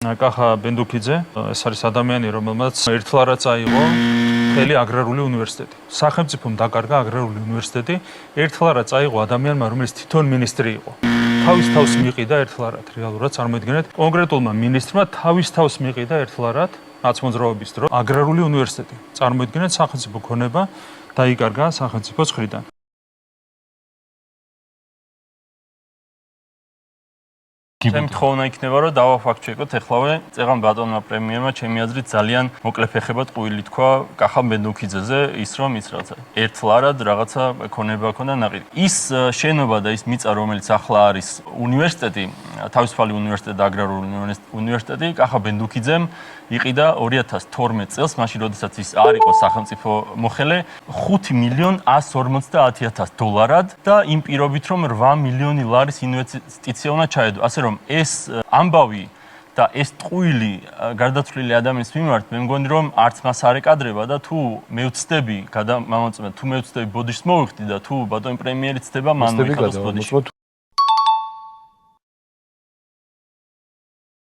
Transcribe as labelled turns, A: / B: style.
A: კახა ბენდუქიძე, ეს არის ადამიანი, რომელმაც ერთლარად წაიღო მთელი აგრარული უნივერსიტეტი. სახელმწიფომ დაკარგა აგრარული უნივერსიტეტი, ერთლარად წაიღო ადამიანმა, რომელიც თვითონ მინისტრი იყო. თავის თავს მიყიდა ერთლარად, რეალურად წარმოიდგინეთ, კონკრეტულმა მინისტრმა თავის თავს მიყიდა ერთლარად ნაცმოძრაობის დრო აგრარული უნივერსიტეტი. წარმოიდგინეთ, სახელმწიფო ქონება დაიკარგა სახელმწიფოს მხრიდან.
B: ჩემი თხოვნა იქნება, რომ დავაფაქტ-ჩეკოთ ეხლავე წეღან ბატონმა პრემიერმა ჩემი აზრით ძალიან მოკლეფეხებად ყუილი თქვა კახა ბენდუქიძეზე, ის რომ ის რაღაცა ერთლარად რაღაცა ქონება ქონდა ნაყიდი. ის შენობა და ის მიწა, რომელიც ახლა არის უნივერსიტეტი, თავისუფალი უნივერსიტეტი და აგრარული უნივერსიტეტი, კახა ბენდუქიძემ იყიდა 2012 წელს, მაშინ როდესაც ის არ იყო სახელმწიფო მოხელე, $5,150,000 და იმ პირობით, რომ 8 მილიონი ლარის ინვესტიცია უნდა ჩაედო. ასე რომ ეს ამბავი და ეს ტყუილი გარდაცვლილი ადამიანის მიმართ მე მგონი რომ არც მას არ ეკადრება და თუ მე ვცდები, თუ მე ვცდები ბოდიშს მოვიხდი და თუ ბატონი პრემიერი ცდება, მან მოიხადოს ბოდიში.